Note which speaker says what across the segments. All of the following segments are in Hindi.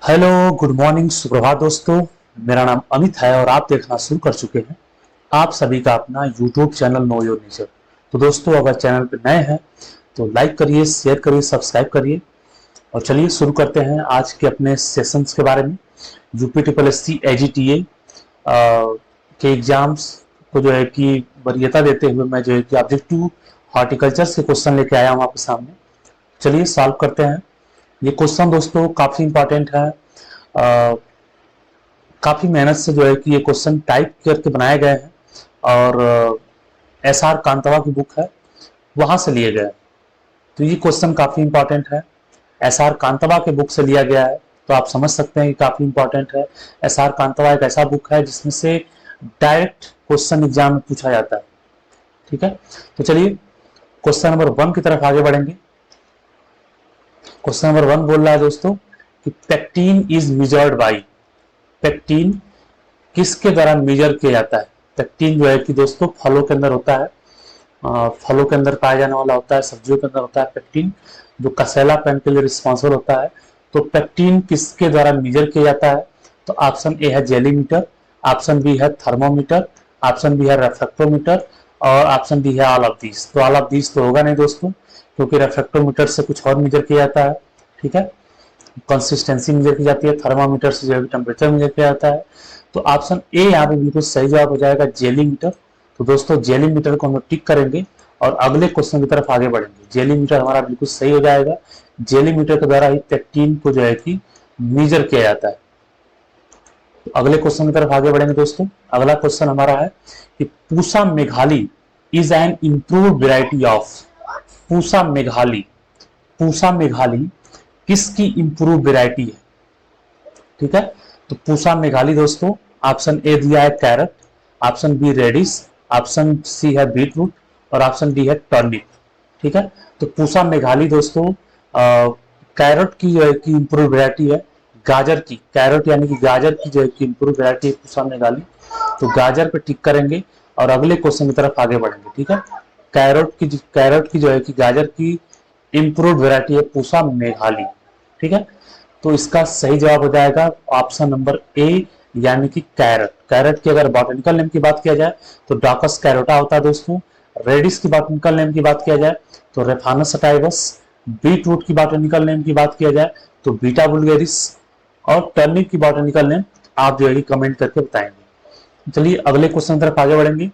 Speaker 1: हेलो, गुड मॉर्निंग, सुप्रभात दोस्तों। मेरा नाम अमित है और आप देखना शुरू कर चुके हैं आप सभी का अपना YouTube channel know your nature. तो दोस्तों, अगर चैनल पर नए हैं तो लाइक करिए, शेयर करिए, सब्सक्राइब करिए। और चलिए शुरू करते हैं आज के अपने सेशंस के बारे में। UP triple S C AGTA के एग्जाम्स को जो है कि वरीयता देते हुए मैं जो है कि ऑब्जेक्टिव हॉर्टिकल्चर से क्वेश्चन लेके आया हूँ आपके सामने। चलिए सॉल्व करते हैं। ये क्वेश्चन दोस्तों काफ़ी इंपॉर्टेंट है। काफ़ी मेहनत से जो है कि ये क्वेश्चन टाइप करके बनाए गए हैं और SR कांतवा की बुक है, वहाँ से लिए गए हैं। तो ये क्वेश्चन काफ़ी इंपॉर्टेंट है, SR कांतवा के बुक से लिया गया है, तो आप समझ सकते हैं कि काफ़ी इंपॉर्टेंट है। SR कांतवा एक ऐसा बुक है जिसमें से डायरेक्ट क्वेश्चन एग्जाम में पूछा जाता है। ठीक है, तो चलिए क्वेश्चन नंबर 1 की तरफ आगे बढ़ेंगे। क्वेश्चन नंबर 1 बोल रहा है दोस्तों कि pectin is measured by. Pectin किसके द्वारा मेजर किया जाता है? पेक्टिन जो है कि दोस्तों फलों के अंदर होता है, फलों के अंदर पाया जाने वाला होता है, सब्जियों के अंदर होता है पेक्टिन, जो कसेलापन के लिए रिस्पॉन्सिबल होता है। तो पेक्टिन किसके द्वारा मेजर किया जाता है? तो ऑप्शन ए है जेलीमीटर, ऑप्शन बी है थर्मोमीटर, ऑप्शन बी है रेफ्रेक्टोमीटर और ऑप्शन डी है ऑल ऑफ दीज। तो ऑल ऑफ दीज तो होगा नहीं दोस्तों, क्योंकि रेफ्रेक्टोमीटर से कुछ और मेजर किया जाता है। ठीक है, कंसिस्टेंसी मेजर की जाती है, थर्मामीटर से जो है टेम्परेचर मेजर किया जाता है। तो ऑप्शन ए यहाँ पे बिल्कुल सही जवाब हो जाएगा, जेली मीटर। तो दोस्तों जेली मीटर को हम लोग टिक करेंगे और अगले क्वेश्चन की तरफ आगे बढ़ेंगे। जेली मीटर हमारा बिल्कुल सही हो जाएगा। जेली मीटर के द्वारा ही पेक्टिन को जो है कि मेजर किया जाता है। तो अगले क्वेश्चन की तरफ आगे बढ़ेंगे दोस्तों। अगला क्वेश्चन हमारा है कि Pusa Meghali is an improved variety of. Pusa Meghali, Pusa Meghali किसकी इंप्रूव वेराइटी है? ठीक है, तो पूसा मेघाली दोस्तों ऑप्शन ए दिया है carrot, option B radish, option C है बीटरूट और ऑप्शन डी है टर्निप। ठीक है, तो पूसा मेघाली दोस्तों कैरट की जो है कि इंप्रूव वेराइटी है, गाजर की, कैरट यानी कि गाजर की जो है कि इंप्रूव वेराइटी है पूसा मेघाली। तो गाजर पे टिक करेंगे और अगले क्वेश्चन की तरफ आगे बढ़ेंगे। ठीक है, कैरट की जो है कि गाजर की इंप्रूव वेराइटी है पूसा मेघाली। ठीक है, तो इसका सही जवाब हो जाएगा ऑप्शन नंबर ए, यानी कि कैरट। कैरट की अगर बॉटनिकल नेम की बात किया जाए तो डाकस कैरोटा होता है दोस्तों। रेडिस की बॉटनिकल नेम की बात किया जाए तो रेफानस सटाइवस। बीट रूट की बॉटनिकल नेम की बात किया जाए तो बीटा बुल्गेरिस। और टर्निप की बॉटनिकल नेम आप जो है कमेंट करके बताएंगे। चलिए अगले क्वेश्चन की तरफ आगे बढ़ेंगे।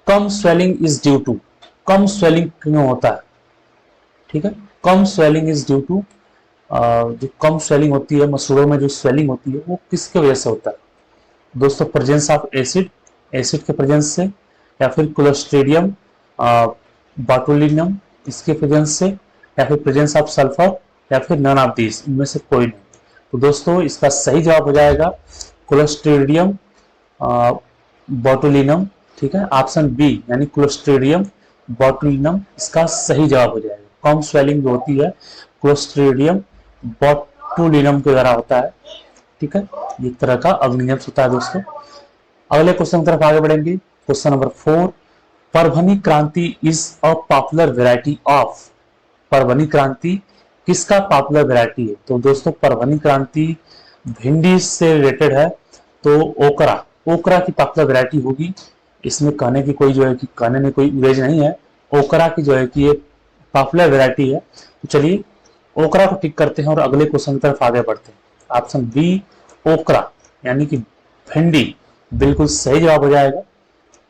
Speaker 1: कम स्वेलिंग इज ड्यू टू। कम स्वेलिंग क्यों होता है? ठीक है, कम स्वेलिंग इज ड्यू टू, जो कम स्वेलिंग होती है, मसूड़ों में जो स्वेलिंग होती है वो किसके वजह से होता है? दोस्तों प्रेजेंस ऑफ एसिड, एसिड के प्रेजेंस से, या फिर क्लोस्ट्रीडियम बाटुलिनम इसके प्रेजेंस से, या फिर प्रेजेंस ऑफ सल्फर, या फिर नन ऑफ दिस, इनमें से कोई नहीं। तो दोस्तों इसका सही जवाब हो जाएगा क्लोस्ट्रीडियम बॉटुलिनम। ठीक है, ऑप्शन बी यानी क्लोस्ट्रीडियम बॉटुलिनम इसका सही जवाब हो जाएगा। कम स्वेलिंग जो होती है क्लोस्ट्रीडियम बॉटुलिनम के द्वारा होता है। ठीक है, एक तरह का अग्नियम होता है दोस्तों। अगले क्वेश्चन की तरफ आगे बढ़ेंगे। क्वेश्चन नंबर 4, परभनी क्रांति is a popular variety of. Parbhani क्रांति किसका पॉपुलर वेराइटी है? तो दोस्तों परभनी क्रांति भिंडी से रिलेटेड है, तो ओकरा, ओकरा की पॉपुलर वेराइटी होगी। इसमें कहने की कोई जो है कि कहने में कोई इमेज नहीं है। ओकरा की जो है कि ये पॉपुलर वेराइटी है। तो चलिए ओकरा को टिक करते हैं और अगले क्वेश्चन की तरफ आगे बढ़ते हैं। ऑप्शन बी ओकरा यानी कि भिंडी बिल्कुल सही जवाब हो जाएगा।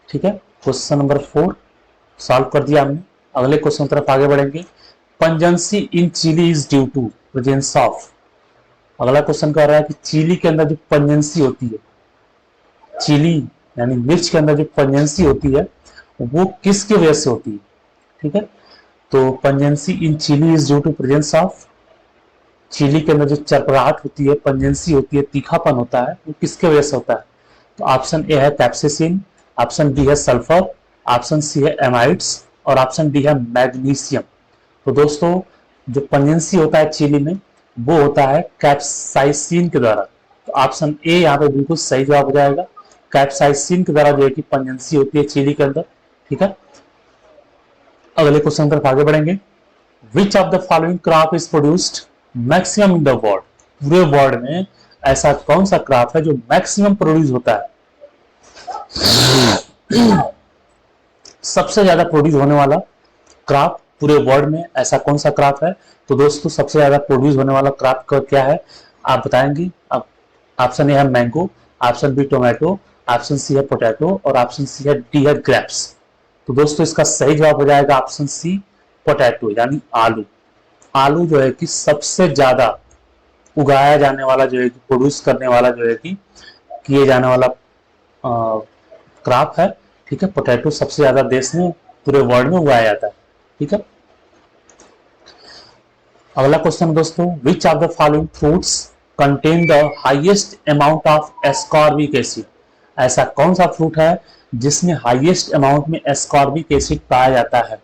Speaker 1: ठीक है, क्वेश्चन नंबर 4 सॉल्व कर दिया हमने। अगले क्वेश्चन की तरफ आगे बढ़ेंगे। Pungency in chilli is due to presence of. अगला क्वेश्चन कह रहा है कि चिली के अंदर जो पंजेंसी होती है, चिली यानी मिर्च के अंदर जो पंजेंसी होती है वो किसकी वजह से होती है? ठीक है, तो pungency in chilli is due to presence of, chilli के अंदर जो चरपराहट होती है, पंजेंसी होती है, तीखापन होता है, वो किसके वजह से होता है? तो ऑप्शन ए है कैप्सिसिन, ऑप्शन बी है सल्फर, ऑप्शन सी है एमाइड्स और ऑप्शन डी है मैग्नीशियम। तो दोस्तों जो पंजेंसी होता है चिली में वो होता है कैप्साइसिन के द्वारा। तो ऑप्शन ए यहाँ पे बिल्कुल सही जवाब हो जाएगा। कैप्साइसिन के द्वारा जो है कि पंजेंसी होती है चिली के अंदर। ठीक है, अगले क्वेश्चन की तरफ आगे बढ़ेंगे। Which of the following crop is produced maximum in the world. पूरे वर्ल्ड में ऐसा कौन सा क्रॉप है जो मैक्सिमम प्रोड्यूस होता है, सबसे ज्यादा प्रोड्यूस होने वाला क्रॉप पूरे वर्ल्ड में ऐसा कौन सा क्रॉप है? तो दोस्तों सबसे ज्यादा प्रोड्यूस होने वाला क्रॉप का क्या है आप बताएंगे? अब ऑप्शन ए है mango, option B tomato, option C है पोटैटो और ऑप्शन सी है डी है ग्रेप्स। तो दोस्तों इसका सही जवाब हो जाएगा ऑप्शन सी पोटैटो यानी आलू। आलू जो है कि सबसे ज्यादा उगाया जाने वाला जो है कि प्रोड्यूस करने वाला जो है कि किए जाने वाला क्रॉप है। ठीक है, पोटैटो सबसे ज्यादा देश में पूरे वर्ल्ड में उगाया जाता है। ठीक है, अगला क्वेश्चन दोस्तों, विच of the following fruits contain the highest amount of ascorbic acid? ऐसा कौन सा फ्रूट है जिसमें हाईएस्ट अमाउंट में एस्कॉर्बिक एसिड पाया जाता है?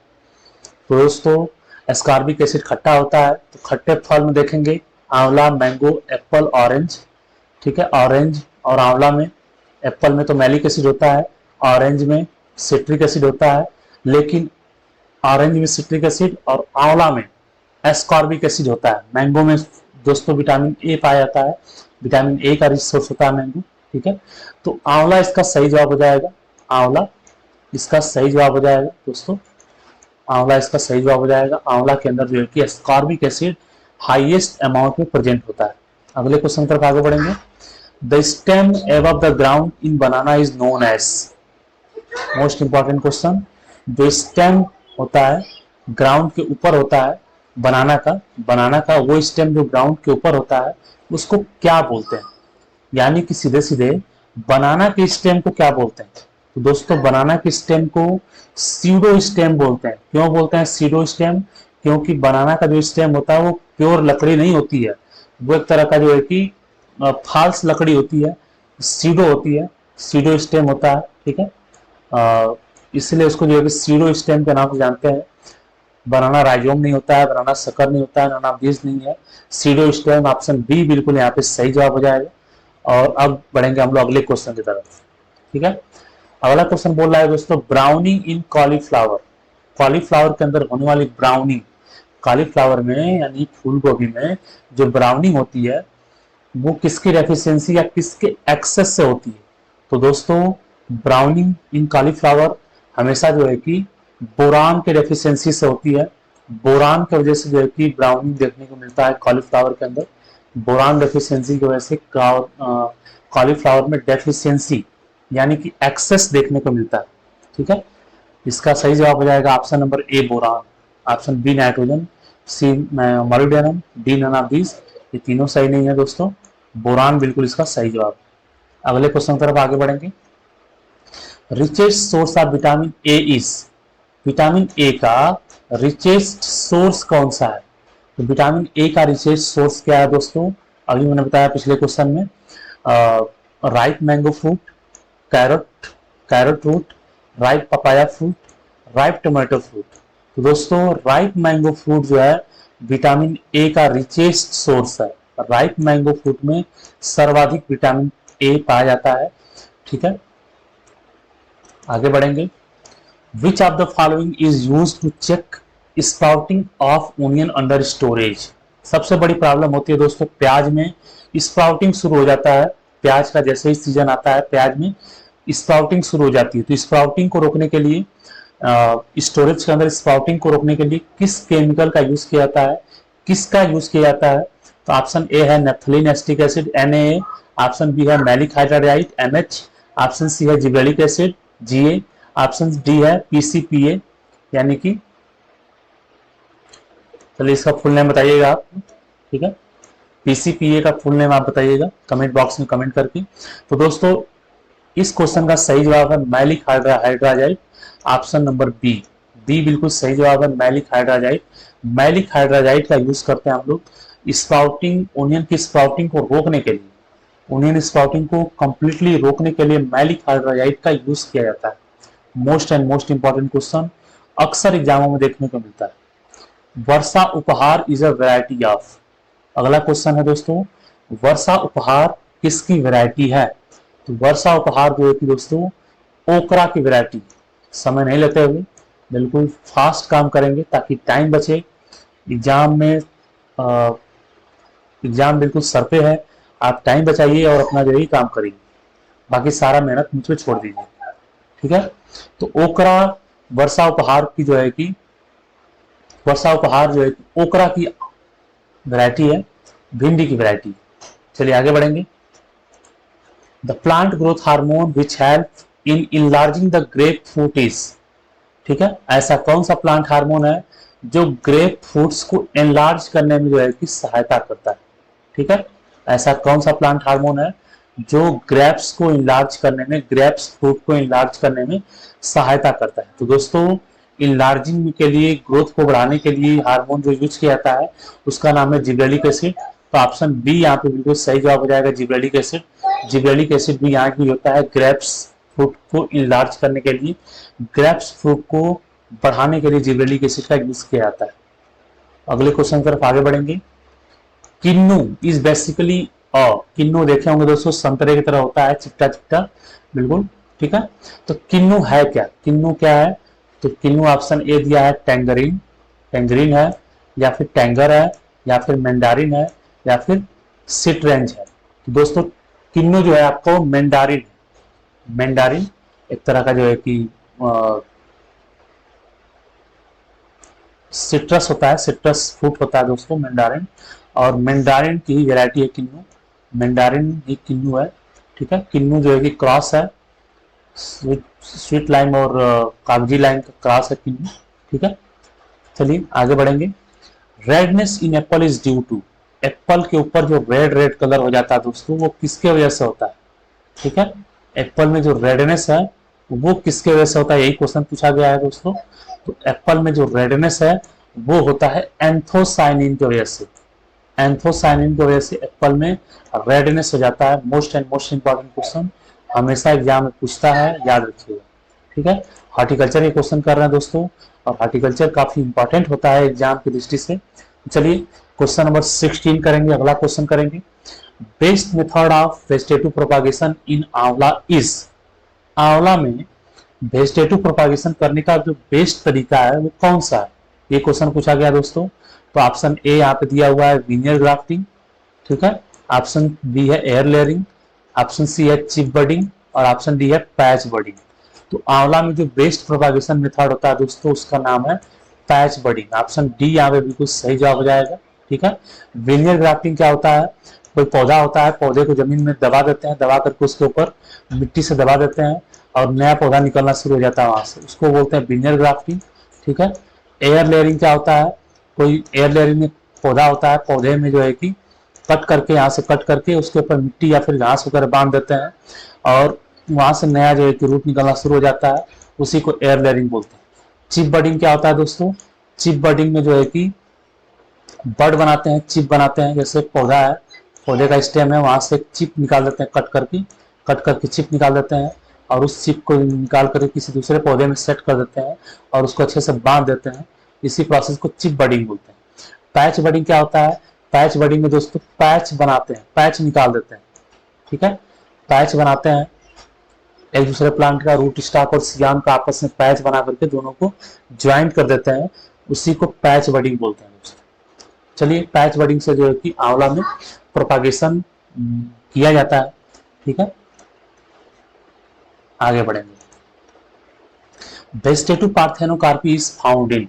Speaker 1: तो दोस्तों एस्कॉर्बिक एसिड खट्टा होता है, तो खट्टे फल में देखेंगे आंवला, मैंगो, एप्पल, ऑरेंज। ठीक है, ऑरेंज और आंवला में, एप्पल में तो मैलिक एसिड होता है, ऑरेंज में सिट्रिक एसिड होता है, लेकिन ऑरेंज में सिट्रिक एसिड और आंवला में एस्कॉर्बिक एसिड होता है। मैंगो में दोस्तों विटामिन ए पाया जाता है, विटामिन ए का रिच सोर्स होता है मैंगो। ठीक है, तो आंवला इसका सही जवाब हो जाएगा, आंवला इसका सही जवाब हो जाएगा दोस्तों, आंवला इसका सही जवाब हो जाएगा। आंवला के अंदर जो है कि एस्कॉर्बिक एसिड हाईएस्ट अमाउंट में प्रेजेंट होता है। अगले क्वेश्चन तरफ आगे बढ़ेंगे। The stem above the ground in banana is known as? Most important question, जो स्टेम होता है ग्राउंड के ऊपर होता है बनाना का वो स्टेम जो ग्राउंड के ऊपर होता है उसको क्या बोलते हैं? यानी कि सीधे सीधे बनाना के स्टेम को क्या बोलते हैं? तो दोस्तों बनाना के स्टेम को सीडो स्टेम बोलते हैं। क्यों बोलते हैं सीडो स्टेम? क्योंकि बनाना का जो स्टेम होता है वो प्योर लकड़ी नहीं होती है, वो एक तरह का जो है कि फाल्स लकड़ी होती है, सीडो होती है, सीडो स्टेम होता है। ठीक है, इसलिए उसको जो है कि सीडो स्टेम के नाम से जानते हैं। बनाना राइजोम नहीं होता है, बनाना शक्कर नहीं होता है, बनाना बीज नहीं है, सीडो स्टेम। ऑप्शन बी बिल्कुल यहाँ पे सही जवाब हो जाएगा। और अब बढ़ेंगे हम लोग अगले क्वेश्चन की तरफ। ठीक है, अगला क्वेश्चन बोल रहा है दोस्तों, ब्राउनिंग इन कॉलीफ्लावर। कॉलीफ्लावर के अंदर होने वाली ब्राउनिंग, कॉलीफ्लावर में यानी फूल गोभी में जो ब्राउनिंग होती है वो किसकी डेफिशिएंसी या किसके एक्सेस से होती है? तो दोस्तों ब्राउनिंग इन कॉलीफ्लावर हमेशा जो है कि बोरान के डेफिशिएंसी से होती है। बोरान की वजह से जो है कि ब्राउनिंग देखने को मिलता है कॉलीफ्लावर के अंदर। बोरान डेफिशिएंसी की वजह से कॉलीफ्लावर में डेफिशिएंसी यानी कि एक्सेस देखने को मिलता है। ठीक है, इसका सही जवाब हो जाएगा option number A boron, option B nitrogen, C molybdenum, D none of these. ये तीनों सही नहीं है दोस्तों, बोरान बिल्कुल इसका सही जवाब। अगले क्वेश्चन की तरफ आगे बढ़ेंगे। Richest source of vitamin A is? Vitamin A का रिचेस्ट सोर्स कौन सा है? तो विटामिन ए का रिचेस्ट सोर्स क्या है दोस्तों? अभी मैंने बताया पिछले क्वेश्चन में, ripe mango fruit, carrot fruit, ripe papaya fruit, ripe tomato fruit. तो दोस्तों राइप मैंगो फ्रूट जो है विटामिन ए का रिचेस्ट सोर्स है। राइप मैंगो फ्रूट में सर्वाधिक विटामिन ए पाया जाता है। ठीक है, आगे बढ़ेंगे। Which of the following is used to check sprouting of onion under storage? सबसे बड़ी प्रॉब्लम होती है दोस्तों प्याज में स्प्राउटिंग शुरू हो जाता है। प्याज का जैसे ही सीजन आता है प्याज में स्प्राउटिंग शुरू हो जाती है। तो स्प्राउटिंग को रोकने के लिए, स्टोरेज के अंदर स्प्राउटिंग को रोकने के लिए किस केमिकल का यूज किया जाता है? किसका यूज किया जाता है? तो ऑप्शन ए है naphthalene acetic acid NaA, option B है maleic hydride MH, option C है gibberellic acid Ga, option D है PCPA यानी कि, चलिए इसका फुल नेम बताइएगा आप। ठीक है, PCPA का फुल नेम आप बताइएगा कमेंट बॉक्स में कमेंट करके। तो दोस्तों इस क्वेश्चन का सही जवाब है maleic hydrazide, option number B बिल्कुल सही जवाब है मैलिक हाइड्राजाइड। मैलिक हाइड्राजाइड का यूज करते हैं हम लोग स्प्राउटिंग, ओनियन की स्प्राउटिंग को रोकने के लिए, ओनियन स्प्राउटिंग को कंप्लीटली रोकने के लिए मैलिक हाइड्राजाइड का यूज किया जाता है। Most and most important question अक्सर एग्जामों में देखने को मिलता है। वर्षा उपहार इज अ वैरायटी ऑफ? अगला क्वेश्चन है दोस्तों, वर्षा उपहार किसकी वैरायटी है? तो वर्षा उपहार जो है कि दोस्तों ओकरा की वैरायटी। समय नहीं लेते हुए बिल्कुल फास्ट काम करेंगे ताकि टाइम बचे। एग्जाम में एग्जाम बिल्कुल सर पे है, आप टाइम बचाइए और अपना जो है काम करिए, बाकी सारा मेहनत मुझ पे छोड़ दीजिए, ठीक है। तो ओकरा वर्षा उपहार की जो है कि वर्षा उपहार जो है ओकरा की वैरायटी है, भिंडी की वैरायटी। चलिए आगे बढ़ेंगे। The plant growth hormone which help in enlarging the grep fruit is, ठीक है, ऐसा कौन सा प्लांट हार्मोन है जो ग्रेप फ्रूट्स को एनलार्ज करने में जो है कि सहायता करता है, ठीक है। ऐसा कौन सा प्लांट हार्मोन है जो ग्रेप्स को इनलार्ज करने में, ग्रेप्स फ्रूट को इनलार्ज करने में सहायता करता है। तो दोस्तों इनलार्जिंग के लिए, ग्रोथ को बढ़ाने के लिए हार्मोन जो यूज किया जाता है उसका नाम है जिबरेलिक एसिड। तो ऑप्शन बी यहाँ पे बिल्कुल सही जवाब हो जाएगा, जिबरेलिक एसिड। जिबरेलिक एसिड भी यहाँ की होता है ग्रेप्स फ्रूट को इनलार्ज करने के लिए, ग्रेप्स फ्रूट को बढ़ाने के लिए जिबरेलिक एसिड का यूज किया जाता है। अगले क्वेश्चन की तरफ आगे बढ़ेंगे। किन्नू इज बेसिकली किन्नू देखे होंगे दोस्तों, संतरे की तरह होता है, चिट्टा चिट्टा, बिल्कुल ठीक है। तो किन्नू है क्या, किन्नू क्या है? तो किन्नू ऑप्शन ए दिया है टैंगरीन, टैंगरीन है, या फिर टैंगर है, या फिर मैंडारिन है, या फिर सिट्रेंज है। तो दोस्तों किन्नू जो है आपको मैंडारिन, मैंडारिन एक तरह का जो है कि सिट्रस होता है, सिट्रस फ्रूट होता है दोस्तों मैंडारिन, और मैंडारिन की ही वेराइटी है किन्नू, मैंडारिन ही किन्नू है, ठीक है। किन्नू जो है कि क्रॉस है, स्वीट लाइम और कागजी लाइम का क्रॉस है किन्नू, ठीक है। चलिए आगे बढ़ेंगे। Redness in apple is due to, apple के ऊपर जो रेड रेड कलर हो जाता है दोस्तों वो किसके वजह से होता है, ठीक है। एप्पल में जो रेडनेस है वो किसके वजह से होता है, यही क्वेश्चन पूछा गया है दोस्तों। तो एप्पल में जो रेडनेस है वो होता है एंथोसाइनिन की वजह से, एंथोसाइनिन की वजह से एप्पल में रेडनेस हो जाता है। Most and most important question, हमेशा एग्जाम में पूछता है, याद रखिएगा, ठीक है। हॉर्टिकल्चर के क्वेश्चन कर रहे हैं दोस्तों, और हॉर्टिकल्चर काफी इंपॉर्टेंट होता है एग्जाम की दृष्टि से। चलिए क्वेश्चन नंबर 16 करेंगे, अगला क्वेश्चन करेंगे। Best method of vegetative propagation in aonla is, आंवला में वेजिटेटिव प्रोपागेशन करने का जो बेस्ट तरीका है वो कौन सा है, ये क्वेश्चन पूछा गया दोस्तों। तो ऑप्शन ए यहाँ पे दिया हुआ है वीनियर ग्राफ्टिंग, ठीक है। ऑप्शन बी है एयर लेयरिंग, ऑप्शन सी है चिप बडिंग, और ऑप्शन डी है पैच बडिंग। तो आंवला में जो बेस्ट प्रोपागेशन मेथड होता है दोस्तों उसका नाम है पैच बडिंग। ऑप्शन डी यहाँ पे बिल्कुल सही जवाब हो जाएगा, ठीक है। वीनियर ग्राफ्टिंग क्या होता है, कोई पौधा होता है, पौधे को जमीन में दबा देते हैं, दबा करके उसके ऊपर मिट्टी से दबा देते हैं और नया पौधा निकलना शुरू हो जाता है वहां से, उसको बोलते हैं वीनियर ग्राफ्टिंग, ठीक है। एयर लेयरिंग क्या होता है, कोई एयर लेयरिंग में पौधा होता है, पौधे में जो है कि कट करके, यहाँ से कट करके उसके ऊपर मिट्टी या फिर घास वगैरह बांध देते हैं और वहां से नया जो है कि रूट निकलना शुरू हो जाता है, उसी को एयर लेयरिंग बोलते हैं। चिप बडिंग क्या होता है दोस्तों, चिप बडिंग में जो है कि बड बनाते हैं, चिप बनाते हैं, जैसे पौधा है, पौधे का स्टेम है, वहां से चिप निकाल देते हैं, कट करके चिप निकाल देते हैं और उस चिप को निकाल करके किसी दूसरे पौधे में सेट कर देते हैं और उसको अच्छे से बांध देते हैं, इसी प्रोसेस को चिप बडिंग बोलते हैं। पैच बडिंग क्या होता है, पैच बडिंग में दोस्तों पैच बनाते हैं, पैच निकाल देते हैं, ठीक है। पैच बनाते हैं, एक दूसरे प्लांट का रूट स्टॉक और सियाम का आपस में पैच बना करके दोनों को ज्वाइंट कर देते हैं, उसी को पैच बडिंग बोलते हैं दोस्तों। चलिए पैच बडिंग से जो है कि आंवला में प्रोपागेशन किया जाता है, ठीक है। आगे बढ़ेंगे। Vegetative parthenocarpy is found in,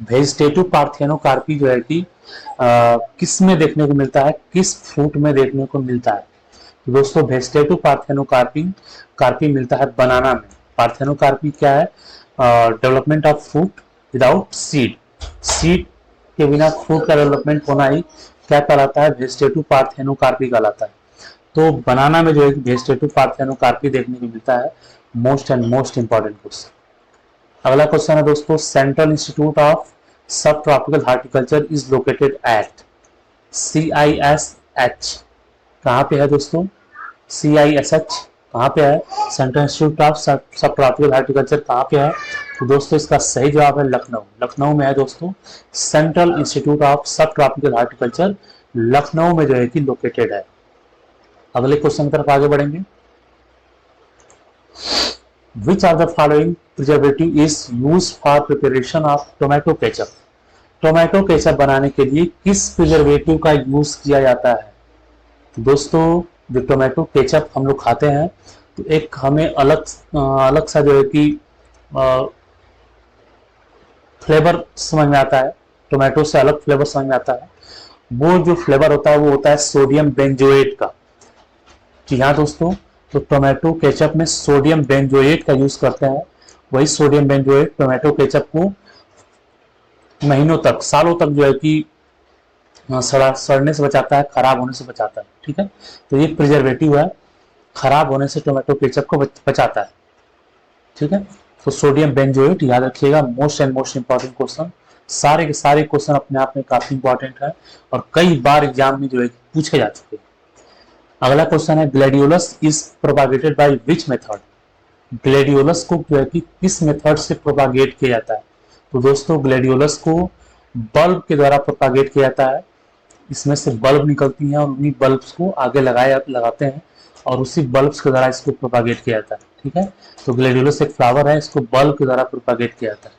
Speaker 1: vegetative parthenocarpy जो है कि किस में देखने को मिलता है, किस फ्रूट में देखने को मिलता है। तो दोस्तों वेजिटेटिव पार्थेनोकार्पी कार्पी मिलता है बनाना में। पार्थेनोकार्पी क्या है, development of fruit without seed, seed के बिना फ्रूट का डेवलपमेंट होना ही क्या कहलाता है, वेजिटेटिव पार्थेनोकार्पी कहलाता है। तो बनाना में जो है वेजिटेटिव पार्थेनोकार्पी देखने को मिलता है। Most and most important question. अगला क्वेश्चन है दोस्तों, सेंट्रल इंस्टीट्यूट ऑफ सब tropical horticulture is located at, CISH कहाँ पे है दोस्तों, CISH कहाँ पे है, सेंट्रल इंस्टीट्यूट ऑफ सब ट्रॉपिकल हार्टिकल्चर कहाँ पे है। तो दोस्तों इसका सही जवाब है लखनऊ, लखनऊ में है दोस्तों। सेंट्रल इंस्टीट्यूट ऑफ सब ट्रॉपिकल हार्टिकल्चर लखनऊ में जो है कि लोकेटेड है। अगले क्वेश्चन की तरफ आगे बढ़ेंगे। Which of the following preservative is used for preparation of tomato ketchup? Tomato ketchup बनाने के लिए किस प्रिजर्वेटिव का यूज किया जाता है? तो दोस्तों जो टोमेटो केचप हम लोग खाते हैं तो एक हमें अलग सा जो है कि फ्लेवर समझ में आता है, टोमेटो से अलग फ्लेवर समझ में आता है। वो जो फ्लेवर होता है वो होता है सोडियम बेंजोएट का। जी हाँ दोस्तों, तो टोमेटो केचप में सोडियम बेंजोएट का यूज करते हैं। वही सोडियम बेंजोएट टोमेटो केचप को महीनों तक, सालों तक जो है कि सड़ने से बचाता है, खराब होने से बचाता है। ठीक है, तो ये प्रिजर्वेटिव है, खराब होने से टोमेटो केचप को बचाता है। ठीक है, तो सोडियम बेंजोएट याद रखिएगा, most and most important question. सारे के सारे क्वेश्चन अपने आप में काफी इंपॉर्टेंट है और कई बार एग्जाम में जो है पूछे जा चुके हैं। अगला क्वेश्चन है gladiolus is propagated by which method? Gladiolus को जो है कि किस मेथड से प्रोपागेट किया जाता है? तो दोस्तों ग्लैडियोलस को बल्ब के द्वारा प्रोपागेट किया जाता है। इसमें से बल्ब निकलती हैं और उन्हीं बल्ब्स को आगे लगाते हैं और उसी बल्ब्स के द्वारा इसको प्रोपागेट किया जाता है। ठीक है, तो ग्लैडियोलस एक फ्लावर है, इसको बल्ब के द्वारा प्रोपागेट किया जाता है।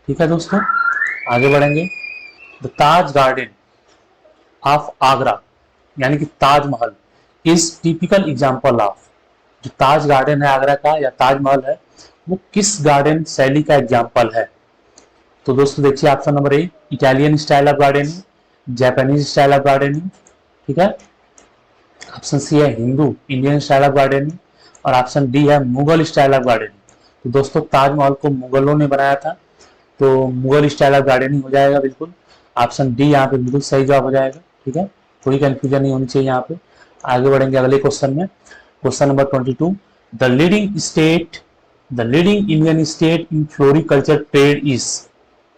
Speaker 1: ठीक है दोस्तों, आगे बढ़ेंगे। The Taj garden of Agra यानी कि Taj Mahal is typical example of, जो ताज गार्डन है आगरा का या ताजमहल है, वो किस गार्डन शैली का एग्जाम्पल है? तो दोस्तों देखिए option number A Italian style of gardening, Japanese style of gardening. ठीक है, ऑप्शन सी है Hindu Indian style of gardening और ऑप्शन डी है मुगल स्टाइल ऑफ गार्डनिंग। तो दोस्तों ताजमहल को मुगलों ने बनाया था, तो मुगल स्टाइल ऑफ गार्डनिंग हो जाएगा बिल्कुल। ऑप्शन डी यहाँ पे बिल्कुल सही जवाब हो जाएगा। ठीक है, कोई कंफ्यूजन नहीं होनी चाहिए यहाँ पे। आगे बढ़ेंगे अगले क्वेश्चन में। Question number 22, the leading Indian state in floriculture trade is.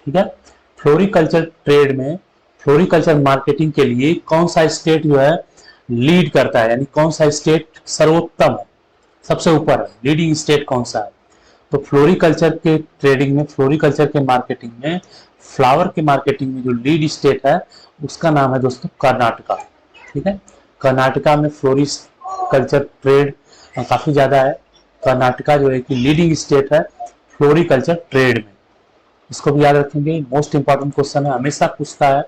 Speaker 1: ठीक है, फ्लोरिकल्चर ट्रेड में, फ्लोरिकल्चर मार्केटिंग के लिए कौन सा स्टेट जो है लीड करता है, यानी कौन सा स्टेट सर्वोत्तम है, सबसे ऊपर है, लीडिंग स्टेट कौन सा है? तो फ्लोरिकल्चर के ट्रेडिंग में, फ्लोरिकल्चर के मार्केटिंग में, फ्लावर के मार्केटिंग में जो लीड स्टेट है उसका नाम है दोस्तों कर्नाटका। ठीक है, कर्नाटका में फ्लोरिकल्चर ट्रेड काफी ज्यादा है। कर्नाटका जो है कि लीडिंग स्टेट है फ्लोरिकल्चर ट्रेड में। इसको भी याद रखेंगे, मोस्ट इंपॉर्टेंट क्वेश्चन है, हमेशा पूछता है।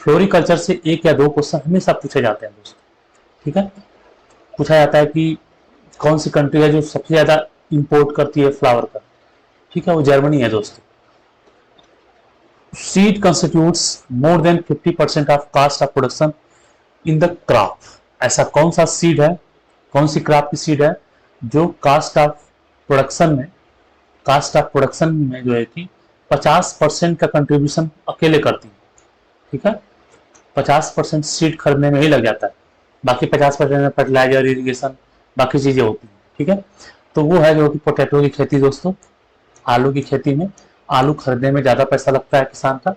Speaker 1: फ्लोरिकल्चर से एक या दो क्वेश्चन हमेशा पूछे जाते हैं दोस्तों। ठीक है, पूछा जाता है कि कौन सी कंट्री है जो सबसे ज्यादा इंपोर्ट करती है फ्लावर का? ठीक है, वो जर्मनी है दोस्तों। Seed constitutes more than 50% of cost of production in the crop. ऐसा कौन सा सीड है, कौन सी क्रॉप की सीड है जो कास्ट ऑफ प्रोडक्शन में जो है कि 50% का कंट्रीब्यूशन अकेले करती है? ठीक है, 50% सीड खरीदने में ही लग जाता है, बाकी 50% में फर्टिलाइजर, इरिगेशन, बाकी चीजें होती हैं। ठीक है, तो वो है जो कि पोटैटो की खेती दोस्तों। आलू की खेती में, आलू खरीदने में ज्यादा पैसा लगता है किसान का,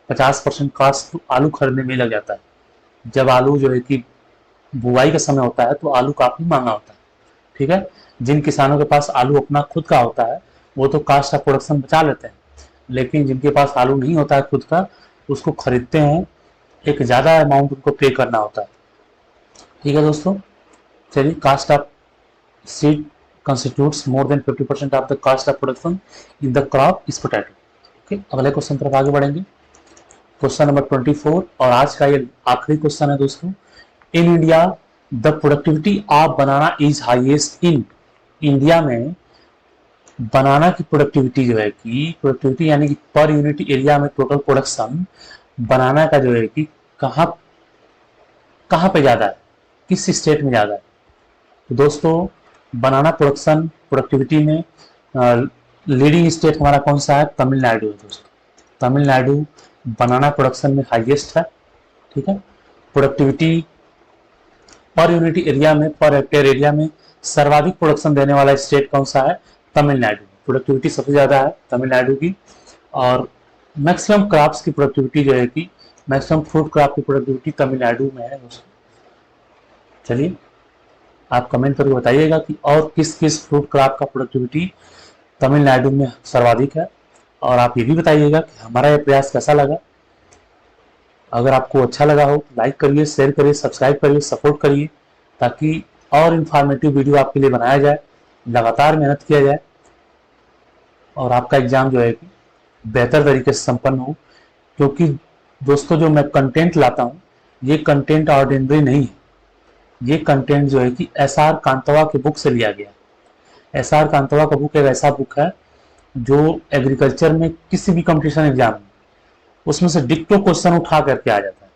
Speaker 1: 50% कास्ट तो आलू खरीदने में लग जाता है। जब आलू जो है कि बुआई का समय होता है तो आलू काफी महंगा होता है। ठीक है, जिन किसानों के पास आलू अपना खुद का होता है वो तो कास्ट ऑफ प्रोडक्शन बचा लेते हैं, लेकिन जिनके पास आलू नहीं होता है खुद का, उसको खरीदते हैं, एक ज्यादा अमाउंट उनको पे करना होता है। ठीक है दोस्तों, चलिए, cost of seed constitutes more than 50% of the cost of production in the crop is potato. Okay, अगले क्वेश्चन तरफ आगे बढ़ेंगे। क्वेश्चन नंबर 24 और आज का ये आखिरी क्वेश्चन है दोस्तों। In India the productivity of banana is highest in. India में बनाना की प्रोडक्टिविटी जो है कि, प्रोडक्टिविटी यानी कि पर यूनिट एरिया में टोटल प्रोडक्शन बनाना का जो है कि कहाँ पे ज्यादा है, किस स्टेट में ज्यादा है? तो दोस्तों बनाना प्रोडक्टिविटी में लीडिंग स्टेट हमारा कौन सा है? तमिलनाडु है दोस्तों। तमिलनाडु बनाना प्रोडक्शन में हाईएस्ट है। ठीक है, प्रोडक्टिविटी पर यूनिट एरिया में, पर हेक्टेयर एरिया में सर्वाधिक प्रोडक्शन देने वाला स्टेट कौन सा है? तमिलनाडु। प्रोडक्टिविटी सबसे ज्यादा है तमिलनाडु की। और मैक्सिमम क्रॉप्स की प्रोडक्टिविटी जो है कि, मैक्सिमम फ्रूट क्रॉप की प्रोडक्टिविटी तमिलनाडु में है दोस्तों। चलिए, आप कमेंट करके बताइएगा कि और किस किस फ्रूट क्रॉप का प्रोडक्टिविटी तमिलनाडु में सर्वाधिक है, और आप ये भी बताइएगा कि हमारा ये प्रयास कैसा लगा। अगर आपको अच्छा लगा हो लाइक करिए, शेयर करिए, सब्सक्राइब करिए, सपोर्ट करिए, ताकि और इन्फॉर्मेटिव वीडियो आपके लिए बनाया जाए, लगातार मेहनत किया जाए और आपका एग्जाम जो है कि बेहतर तरीके से संपन्न हो। क्योंकि दोस्तों जो मैं कंटेंट लाता हूँ ये कंटेंट ऑर्डिनरी नहीं है, ये कंटेंट जो है कि एस आर कांतवा के बुक से लिया गया। एस आर कांतवा का बुक एक ऐसा बुक है जो एग्रीकल्चर में किसी भी कंपटीशन एग्जाम में उसमें से डिक्टो क्वेश्चन उठा करके आ जाता है।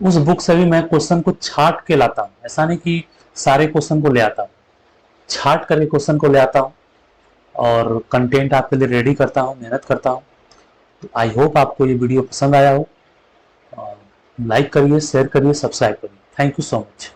Speaker 1: उस बुक से भी मैं क्वेश्चन को छाट के लाता हूँ, ऐसा नहीं कि सारे क्वेश्चन को ले आता हूँ, छाट करके क्वेश्चन को ले आता हूँ और कंटेंट आपके लिए रेडी करता हूँ, मेहनत करता हूँ। तो आई होप आपको ये वीडियो पसंद आया हो। लाइक करिए, शेयर करिए, सब्सक्राइब करिए। Thank you so much.